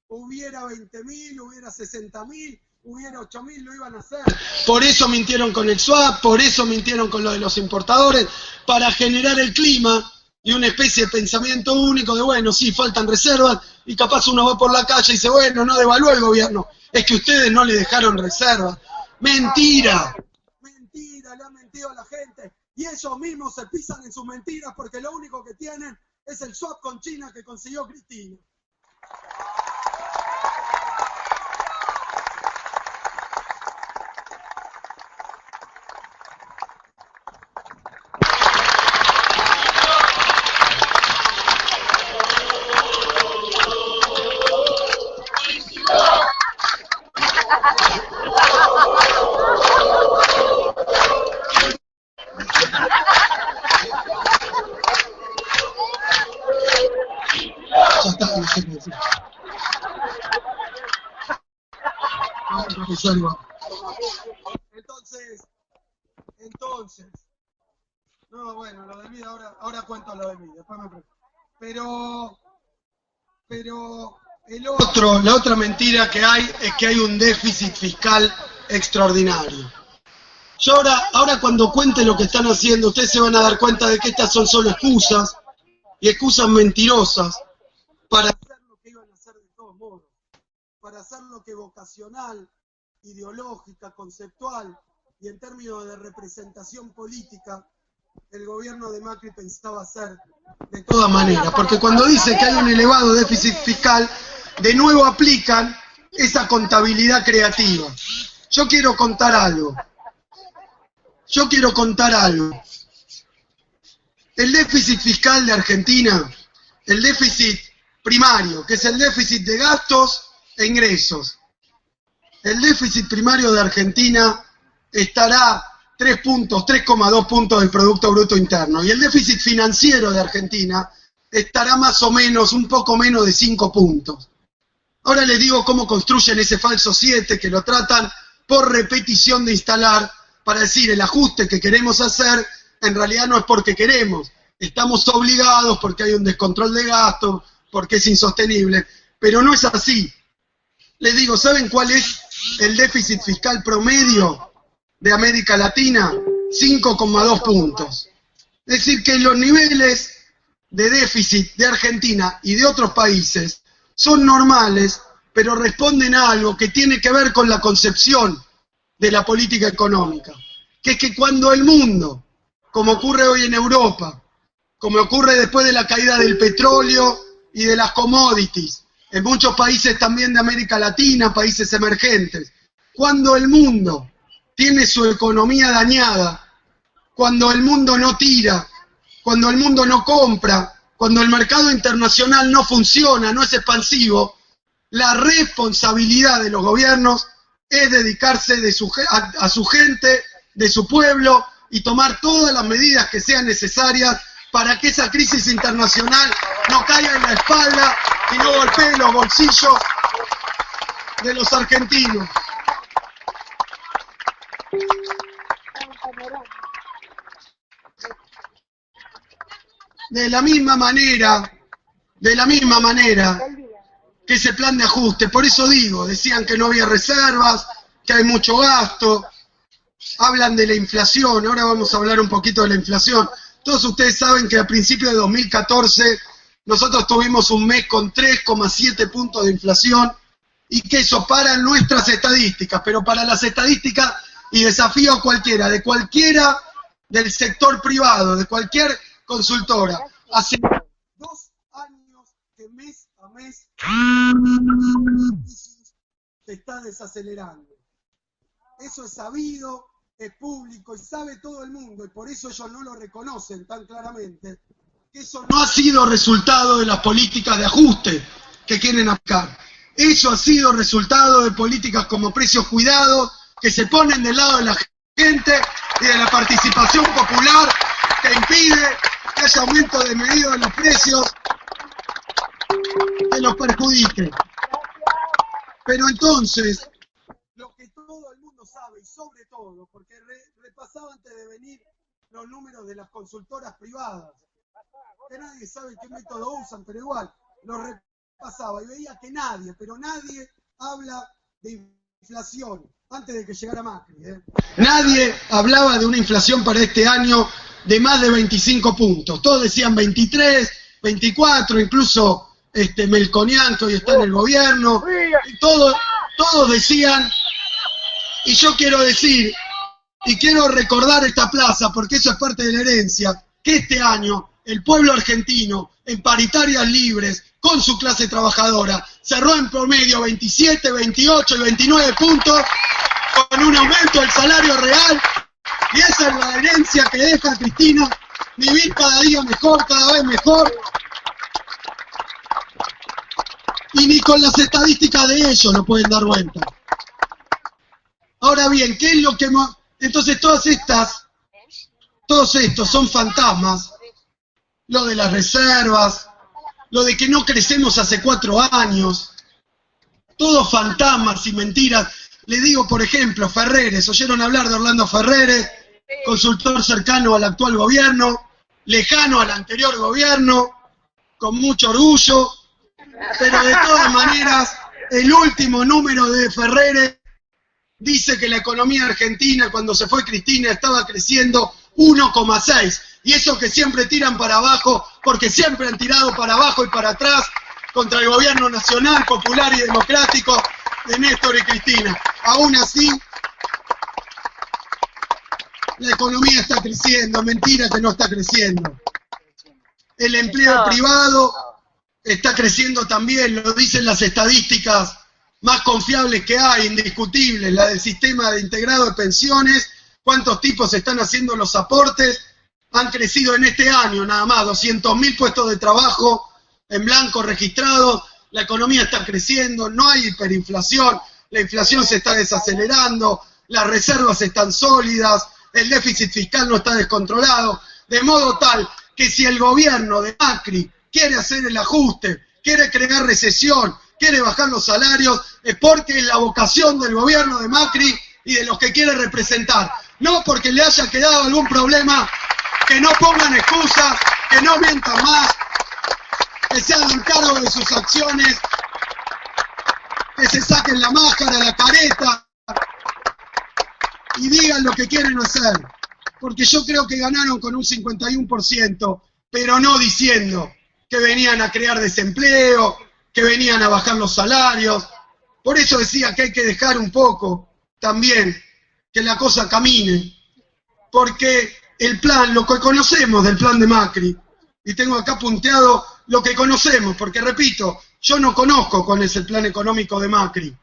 Hubiera 20.000, hubiera 60.000, hubiera 8.000, lo iban a hacer. Por eso mintieron con el swap, por eso mintieron con lo de los importadores, para generar el clima y una especie de pensamiento único de, bueno, sí, faltan reservas, y capaz uno va por la calle y dice, bueno, no devaluó el gobierno, es que ustedes no le dejaron reservas. Mentira, le han mentido a la gente. Y ellos mismos se pisan en sus mentiras porque lo único que tienen es el swap con China que consiguió Cristina. Entonces, no, bueno, lo de mí, ahora cuento lo de mí, después me pregunto. Pero la otra mentira que hay es que hay un déficit fiscal extraordinario. Yo ahora cuando cuente lo que están haciendo, ustedes se van a dar cuenta de que estas son solo excusas, y excusas mentirosas, para hacer lo que iban a hacer de todos modos, para hacer lo que vocacional, ideológica, conceptual y en términos de representación política el gobierno de Macri pensaba hacer de todas maneras, porque cuando dice que hay un elevado déficit fiscal, de nuevo aplican esa contabilidad creativa. Yo quiero contar algo. El déficit fiscal de Argentina, el déficit primario, que es el déficit de gastos e ingresos, el déficit primario de Argentina estará 3,2 puntos del Producto Bruto Interno. Y el déficit financiero de Argentina estará más o menos, un poco menos de 5 puntos. Ahora les digo cómo construyen ese falso 7, que lo tratan por repetición de instalar, para decir el ajuste que queremos hacer, en realidad no es porque queremos. Estamos obligados porque hay un descontrol de gastos, porque es insostenible. Pero no es así. Les digo, ¿saben cuál es el déficit fiscal promedio de América Latina? 5,2 puntos. Es decir, que los niveles de déficit de Argentina y de otros países son normales, pero responden a algo que tiene que ver con la concepción de la política económica, que es que cuando el mundo, como ocurre hoy en Europa, como ocurre después de la caída del petróleo y de las commodities, en muchos países también de América Latina, países emergentes, cuando el mundo tiene su economía dañada, cuando el mundo no tira, cuando el mundo no compra, cuando el mercado internacional no funciona, no es expansivo, la responsabilidad de los gobiernos es dedicarse a su gente, de su pueblo, y tomar todas las medidas que sean necesarias para que esa crisis internacional no caiga en la espalda y no golpee los bolsillos de los argentinos. De la misma manera que ese plan de ajuste, por eso digo, decían que no había reservas, que hay mucho gasto, hablan de la inflación, ahora vamos a hablar un poquito de la inflación. Todos ustedes saben que a principios de 2014 nosotros tuvimos un mes con 3,7 puntos de inflación y que eso para nuestras estadísticas, pero para las estadísticas y desafío a cualquiera, de cualquiera del sector privado, de cualquier consultora. Hace 2 años que mes a mes se está desacelerando. Eso es sabido, es público y sabe todo el mundo, y por eso ellos no lo reconocen tan claramente, que eso no ha sido resultado de las políticas de ajuste que quieren aplicar. Eso ha sido resultado de políticas como precios cuidados, que se ponen del lado de la gente y de la participación popular, que impide que haya aumento de medida de los precios, que los perjudique. Pero entonces, lo que todo el mundo sabe, y sobre todo, porque repasaba antes de venir los números de las consultoras privadas, que nadie sabe qué método usan, pero igual, los repasaba y veía que nadie, pero nadie habla de inflación antes de que llegara Macri. Nadie hablaba de una inflación para este año de más de 25 puntos. Todos decían 23, 24, incluso Melconian, que hoy está en el gobierno, y todos decían, y yo quiero decir, y quiero recordar esta plaza, porque eso es parte de la herencia, que este año el pueblo argentino, en paritarias libres, con su clase trabajadora, cerró en promedio 27, 28 y 29 puntos, con un aumento del salario real, y esa es la herencia que deja Cristina, vivir cada día mejor, cada vez mejor, y ni con las estadísticas de ellos lo pueden dar vuelta. Ahora bien, ¿qué es lo que más? Entonces todos estos son fantasmas, lo de las reservas, lo de que no crecemos hace 4 años, todos fantasmas y mentiras. Le digo, por ejemplo, Ferreres, ¿oyeron hablar de Orlando Ferreres? Consultor cercano al actual gobierno, lejano al anterior gobierno, con mucho orgullo, pero de todas maneras, el último número de Ferreres dice que la economía argentina, cuando se fue Cristina, estaba creciendo 1,6, y eso que siempre tiran para abajo, porque siempre han tirado para abajo y para atrás contra el gobierno nacional, popular y democrático de Néstor y Cristina. Aún así, la economía está creciendo, mentira que no está creciendo. El empleo privado está creciendo también, lo dicen las estadísticas más confiables que hay, indiscutibles, la del sistema de integrado de pensiones, cuántos tipos están haciendo los aportes, han crecido en este año nada más, 200.000 puestos de trabajo en blanco registrados, la economía está creciendo, no hay hiperinflación, la inflación se está desacelerando, las reservas están sólidas, el déficit fiscal no está descontrolado, de modo tal que si el gobierno de Macri quiere hacer el ajuste, quiere crear recesión, quiere bajar los salarios, es porque es la vocación del gobierno de Macri y de los que quiere representar, no porque le haya quedado algún problema. Que no pongan excusas, que no mientan más, que se hagan cargo de sus acciones, que se saquen la máscara, la careta y digan lo que quieren hacer. porque yo creo que ganaron con un 51%, pero no diciendo que venían a crear desempleo, que venían a bajar los salarios. Por eso decía que hay que dejar un poco también que la cosa camine, porque el plan, lo que conocemos del plan de Macri, y tengo acá punteado lo que conocemos, porque repito, yo no conozco cuál es el plan económico de Macri,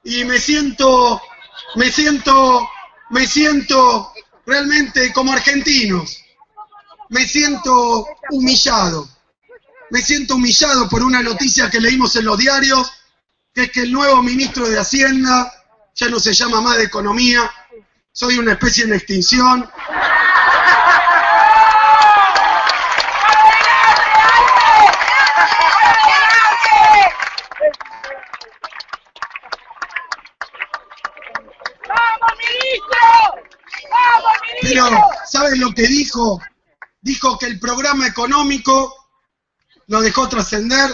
y me siento realmente como argentinos, me siento humillado por una noticia que leímos en los diarios, que es que el nuevo ministro de Hacienda ya no se llama más de Economía, soy una especie en extinción. Pero, ¿saben lo que dijo? Dijo que el programa económico lo dejó trascender.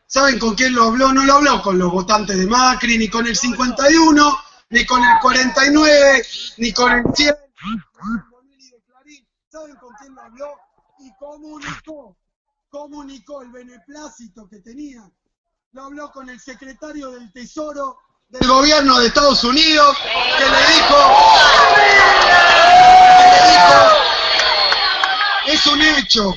¿Saben con quién lo habló? No lo habló con los votantes de Macri, ni con el 51, ni con el 49, ni con el 100, ni con el Bonelli de Clarín. ¿Saben con quién lo habló? Y comunicó el beneplácito que tenía. Lo habló con el secretario del Tesoro del gobierno de Estados Unidos, que le dijo, es un hecho.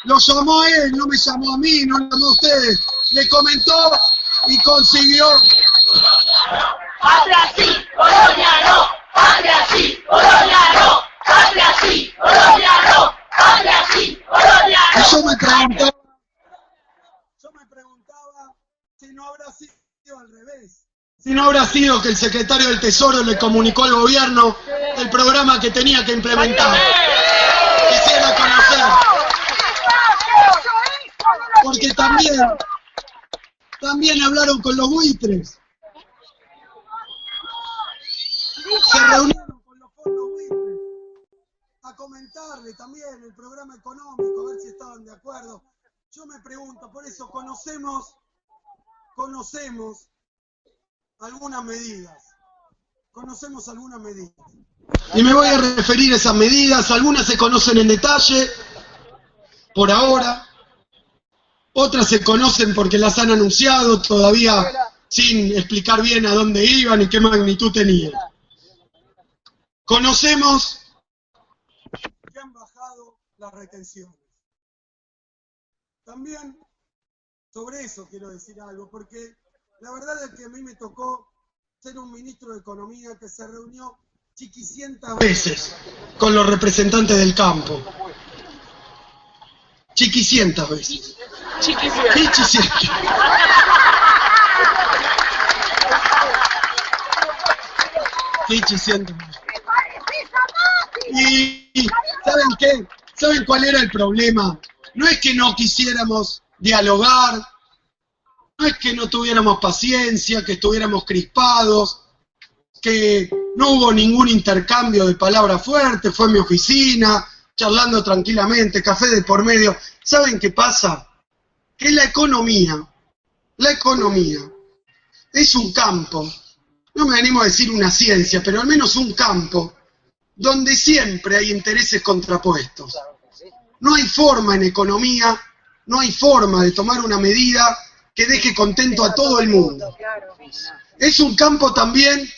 Lo llamó él, no me llamó a mí, no lo llamó a ustedes. Le comentó y consiguió. Patria sí, Colonia no. Patria sí, Colonia no. Patria sí, Colonia no. Patria sí, Colonia no. Y yo me preguntaba si no habrá sido al revés. Si no habrá sido que el secretario del Tesoro le comunicó al gobierno el programa que tenía que implementar. Quisiera conocer. Porque también hablaron con los buitres. Se reunieron con los fondos buitres a comentarle también el programa económico, a ver si estaban de acuerdo. Yo me pregunto, por eso conocemos algunas medidas. Y me voy a referir a esas medidas. Algunas se conocen en detalle, por ahora. Otras se conocen porque las han anunciado, todavía sin explicar bien a dónde iban y qué magnitud tenían. Conocemos que han bajado las retenciones. También sobre eso quiero decir algo, porque la verdad es que a mí me tocó ser un ministro de Economía que se reunió chiquicientas veces con los representantes del campo. Chiquicientas veces. Chiquicientas. Y ¿saben qué? ¿Saben cuál era el problema? No es que no quisiéramos dialogar, no es que no tuviéramos paciencia, que estuviéramos crispados, que no hubo ningún intercambio de palabras fuertes, fue en mi oficina, charlando tranquilamente, café de por medio. ¿Saben qué pasa? Que la economía es un campo, no me animo a decir una ciencia, pero al menos un campo, donde siempre hay intereses contrapuestos. No hay forma en economía, no hay forma de tomar una medida que deje contento a todo el mundo. Es un campo también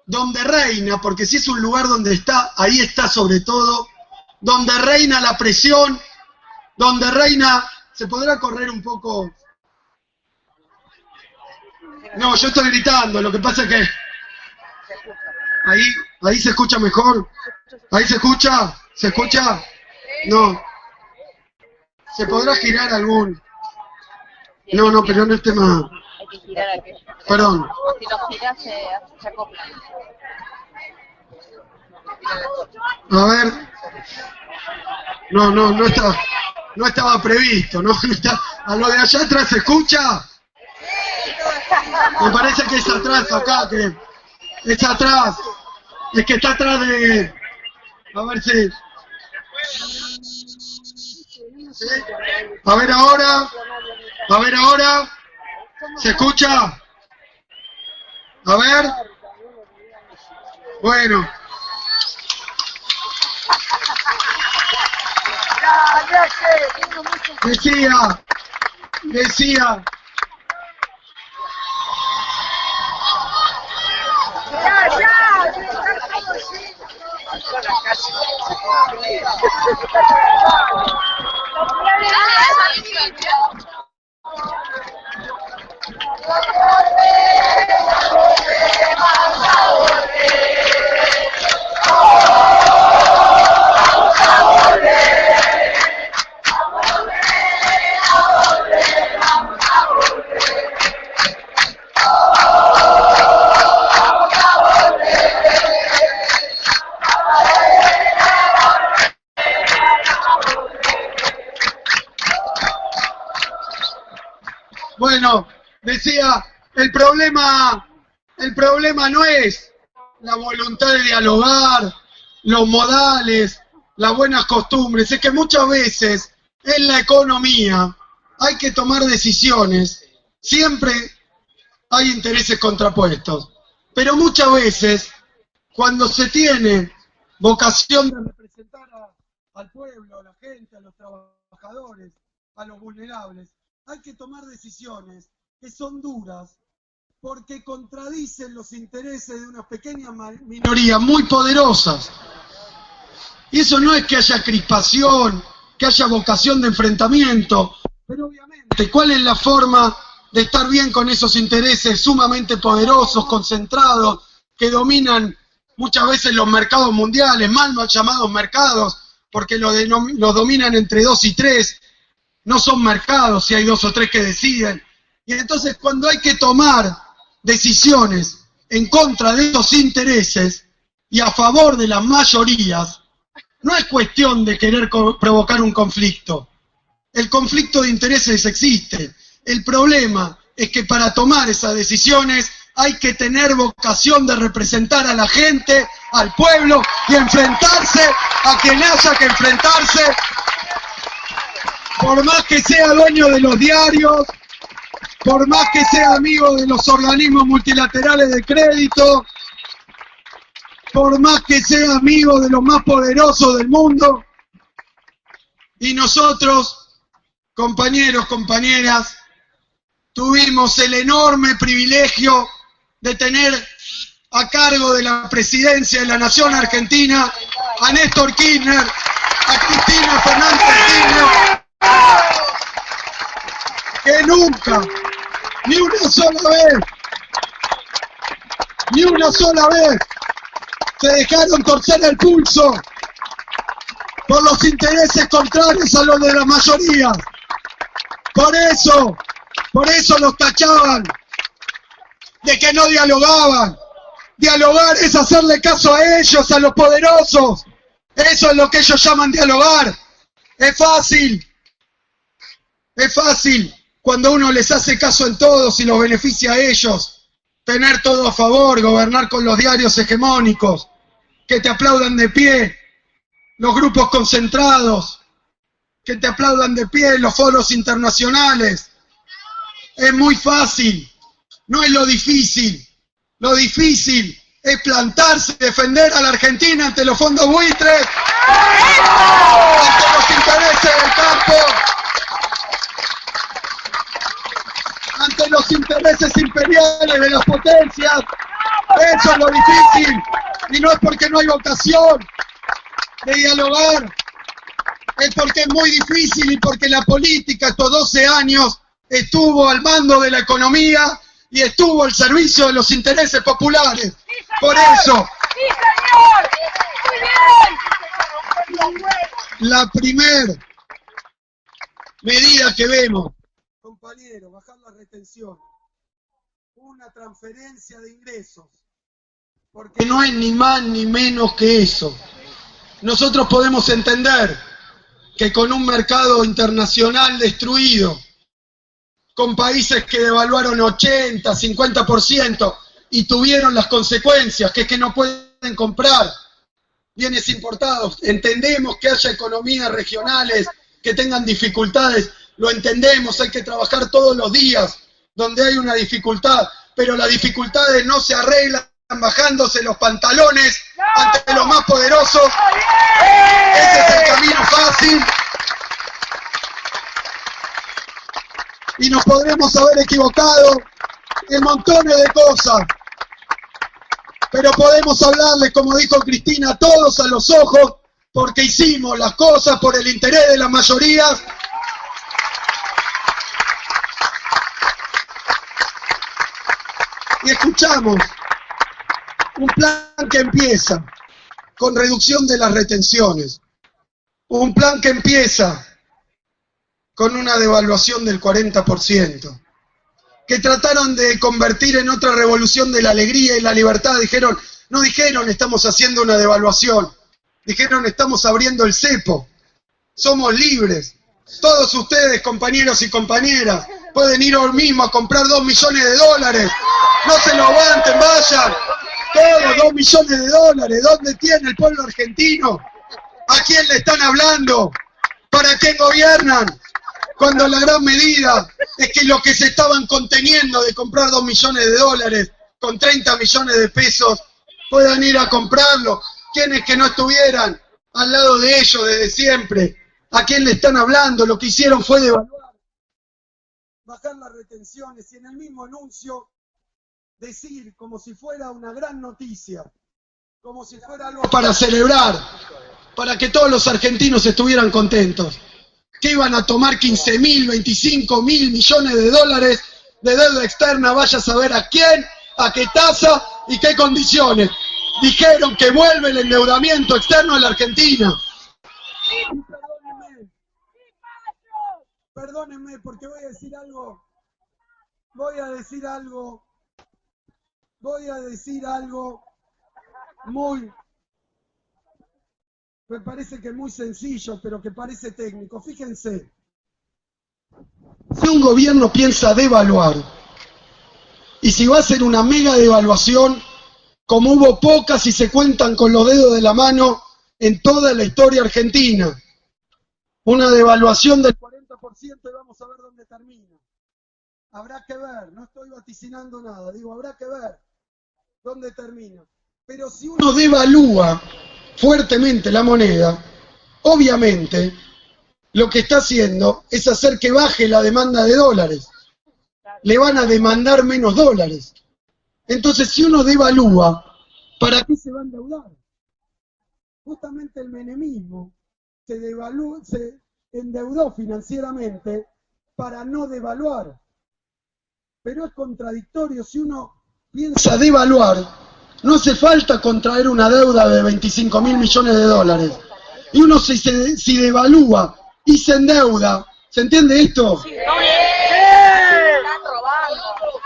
donde reina, porque si es un lugar donde está, ahí está sobre todo, donde reina la presión, donde reina... ¿Se podrá correr un poco? No, yo estoy gritando, lo que pasa es que... Ahí se escucha mejor. ¿Ahí se escucha? ¿Se escucha? No. ¿Se podrá girar algún? No, pero no es tema... Hay que girar aquello. Perdón. Si lo giras se acopla. A ver. No estaba previsto, no está. ¿A lo de allá atrás se escucha? Me parece que es atrás acá, que es atrás. Es que está atrás de... A ver si... ¿Sí? A ver ahora. ¿Se escucha? A ver. Bueno. Decía, bueno, decía, el problema no es la voluntad de dialogar, los modales, las buenas costumbres, es que muchas veces en la economía hay que tomar decisiones, siempre hay intereses contrapuestos, pero muchas veces cuando se tiene vocación de representar al pueblo, a la gente, a los trabajadores, a los vulnerables, hay que tomar decisiones que son duras porque contradicen los intereses de una pequeña minoría muy poderosas. Y eso no es que haya crispación, que haya vocación de enfrentamiento, pero obviamente, ¿cuál es la forma de estar bien con esos intereses sumamente poderosos, concentrados, que dominan muchas veces los mercados mundiales, mal llamados mercados, porque los dominan entre 2 y 3, no son mercados si hay 2 o 3 que deciden. Y entonces cuando hay que tomar decisiones en contra de esos intereses y a favor de las mayorías, no es cuestión de querer provocar un conflicto. El conflicto de intereses existe. El problema es que para tomar esas decisiones hay que tener vocación de representar a la gente, al pueblo, y enfrentarse a quien haya que enfrentarse, por más que sea dueño de los diarios, por más que sea amigo de los organismos multilaterales de crédito, por más que sea amigo de los más poderosos del mundo. Y nosotros, compañeros, compañeras, tuvimos el enorme privilegio de tener a cargo de la presidencia de la Nación Argentina a Néstor Kirchner, a Cristina Fernández Kirchner, que nunca, ni una sola vez, se dejaron torcer el pulso por los intereses contrarios a los de la mayoría. Por eso los tachaban de que no dialogaban. Dialogar es hacerle caso a ellos, a los poderosos. Eso es lo que ellos llaman dialogar. Es fácil cuando uno les hace caso en todo y los beneficia a ellos, tener todo a favor, gobernar con los diarios hegemónicos, que te aplaudan de pie, los grupos concentrados, que te aplaudan de pie en los foros internacionales. Es muy fácil, no es lo difícil es plantarse y defender a la Argentina ante los fondos buitres, ante los intereses del campo, ante los intereses imperiales de las potencias. Eso es lo difícil, y no es porque no hay vocación de dialogar, es porque es muy difícil y porque la política estos 12 años estuvo al mando de la economía y estuvo al servicio de los intereses populares. ¡Sí, por eso, ¡sí, señor! ¡Muy bien! la primer medida que vemos, compañeros, bajar la retención, una transferencia de ingresos, porque no es ni más ni menos que eso. Nosotros podemos entender que con un mercado internacional destruido, con países que devaluaron 80, 50% y tuvieron las consecuencias, que es que no pueden comprar bienes importados. Entendemos que haya economías regionales que tengan dificultades, lo entendemos, hay que trabajar todos los días donde hay una dificultad, pero las dificultades no se arreglan bajándose los pantalones ante los más poderosos. Ese es el camino fácil. Y nos podremos haber equivocado en montones de cosas. Pero podemos hablarles, como dijo Cristina, todos a los ojos, porque hicimos las cosas por el interés de las mayorías. Y escuchamos un plan que empieza con reducción de las retenciones, un plan que empieza con una devaluación del 40%, que trataron de convertir en otra revolución de la alegría y la libertad. No dijeron estamos haciendo una devaluación, dijeron estamos abriendo el cepo, somos libres. Todos ustedes, compañeros y compañeras, pueden ir hoy mismo a comprar $2 millones. No se lo aguanten, vayan. Todos $2 millones. ¿Dónde tiene el pueblo argentino? ¿A quién le están hablando? ¿Para quién gobiernan? Cuando la gran medida es que los que se estaban conteniendo de comprar $2 millones con 30 millones de pesos puedan ir a comprarlo. ¿Quiénes que no estuvieran al lado de ellos desde siempre? ¿A quién le están hablando? Lo que hicieron fue devaluar, bajar las retenciones y en el mismo anuncio decir como si fuera una gran noticia, como si fuera algo para celebrar, para que todos los argentinos estuvieran contentos, que iban a tomar 15.000, 25.000 millones de dólares de deuda externa, vaya a saber a quién, a qué tasa y qué condiciones. Dijeron que vuelve el endeudamiento externo a la Argentina. Perdónenme porque voy a decir algo muy, me parece que muy sencillo, pero que parece técnico. Fíjense, si un gobierno piensa devaluar, y si va a hacer una mega devaluación, como hubo pocas y se cuentan con los dedos de la mano en toda la historia argentina, una devaluación del 40% y vamos a ver dónde termina. Habrá que ver, no estoy vaticinando nada, digo, habrá que ver dónde termina. Pero si uno devalúa fuertemente la moneda, obviamente lo que está haciendo es hacer que baje la demanda de dólares. Le van a demandar menos dólares. Entonces, si uno devalúa, ¿para qué se va a endeudar? Justamente el menemismo se endeudó financieramente para no devaluar. Pero es contradictorio, si uno piensa devaluar, no hace falta contraer una deuda de 25.000 millones de dólares. Y uno si devalúa y se endeuda, ¿se entiende esto? Sí. Están robando.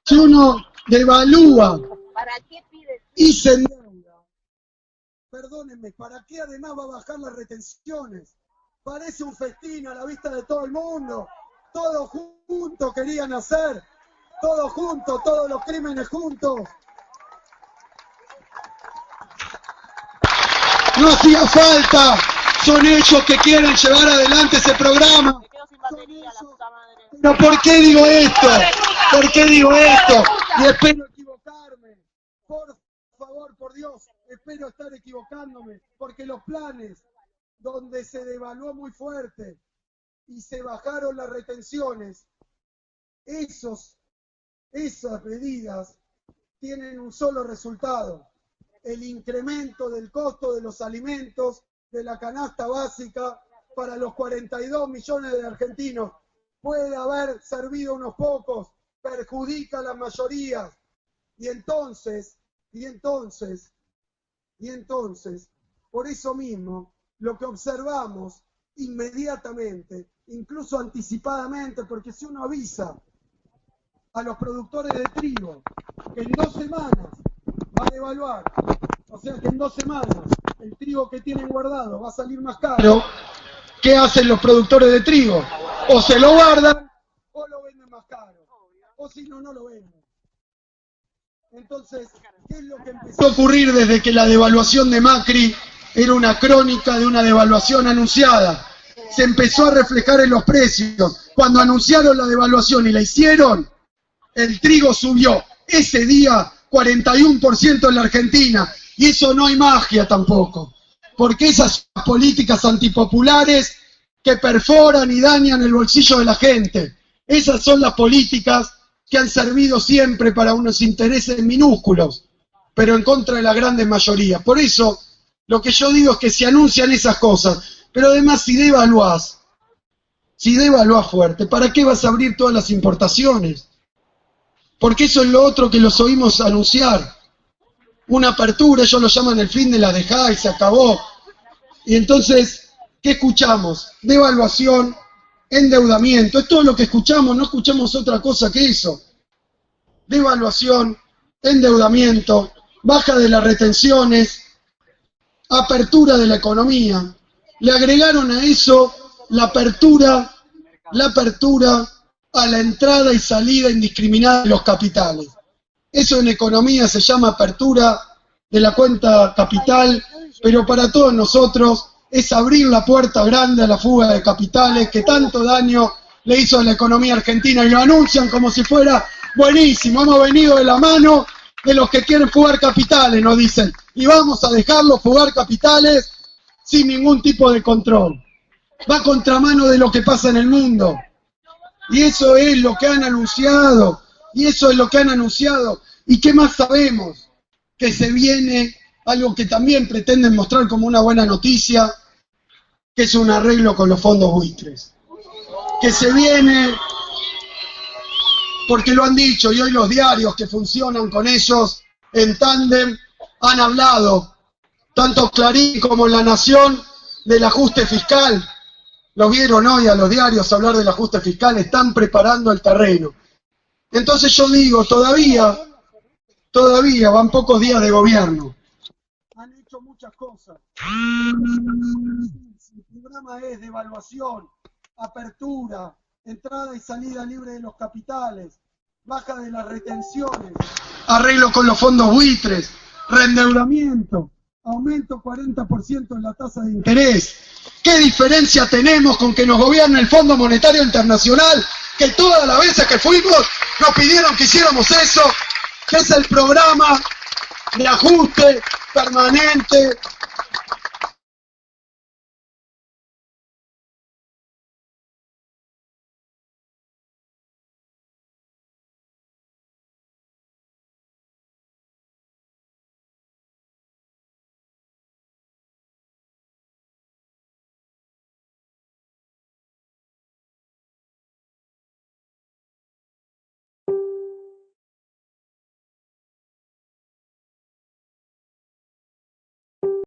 Si uno devalúa ¿Para qué pide? y se endeuda, perdónenme, ¿para qué además va a bajar las retenciones? Parece un festín a la vista de todo el mundo. Todos juntos querían hacer, todos juntos, todos los crímenes juntos. No hacía falta, son ellos que quieren llevar adelante ese programa. Me quedo sin batería, la puta madre. Pero ¿por qué digo esto? ¿Por qué digo esto? Y espero equivocarme. Por favor, por Dios, espero estar equivocándome, porque los planes donde se devaluó muy fuerte y se bajaron las retenciones, esas medidas tienen un solo resultado: el incremento del costo de los alimentos, de la canasta básica para los 42 millones de argentinos. Puede haber servido a unos pocos, perjudica a las mayorías. Y entonces, por eso mismo, lo que observamos inmediatamente, incluso anticipadamente, porque si uno avisa a los productores de trigo que en 2 semanas va a devaluar, o sea que en 2 semanas el trigo que tienen guardado va a salir más caro, ¿qué hacen los productores de trigo? O se lo guardan o lo venden más caro, o si no, no lo venden. Entonces, ¿qué es lo que empezó a ocurrir desde que la devaluación de Macri era una crónica de una devaluación anunciada? Se empezó a reflejar en los precios. Cuando anunciaron la devaluación y la hicieron, el trigo subió ese día 41% en la Argentina. Y eso no hay magia tampoco, porque esas políticas antipopulares que perforan y dañan el bolsillo de la gente, esas son las políticas que han servido siempre para unos intereses minúsculos, pero en contra de la gran mayoría. Por eso, lo que yo digo es que se anuncian esas cosas, pero además si devaluás fuerte, ¿para qué vas a abrir todas las importaciones? Porque eso es lo otro que los oímos anunciar. Una apertura, ellos lo llaman el fin de la dejada y se acabó. Y entonces, ¿qué escuchamos? Devaluación, endeudamiento, es todo lo que escuchamos, no escuchamos otra cosa que eso. Devaluación, endeudamiento, baja de las retenciones, apertura de la economía. Le agregaron a eso la apertura a la entrada y salida indiscriminada de los capitales. Eso en economía se llama apertura de la cuenta capital, pero para todos nosotros es abrir la puerta grande a la fuga de capitales que tanto daño le hizo a la economía argentina, y lo anuncian como si fuera buenísimo, hemos venido de la mano de los que quieren fugar capitales, nos dicen, y vamos a dejarlos fugar capitales sin ningún tipo de control. Va a contramano de lo que pasa en el mundo. Y eso es lo que han anunciado. ¿Y qué más sabemos? Que se viene algo que también pretenden mostrar como una buena noticia, que es un arreglo con los fondos buitres. Que se viene, porque lo han dicho, y hoy los diarios que funcionan con ellos en tándem han hablado, tanto Clarín como La Nación, del ajuste fiscal. Lo vieron hoy a los diarios hablar del ajuste fiscal, están preparando el terreno. Entonces yo digo, todavía van pocos días de gobierno. Han hecho muchas cosas. El programa es devaluación, apertura, entrada y salida libre de los capitales, baja de las retenciones, arreglo con los fondos buitres, reendeudamiento, aumento 40% en la tasa de interés. ¿Qué diferencia tenemos con que nos gobierne el Fondo Monetario Internacional, que todas las veces que fuimos nos pidieron que hiciéramos eso, que es el programa de ajuste permanente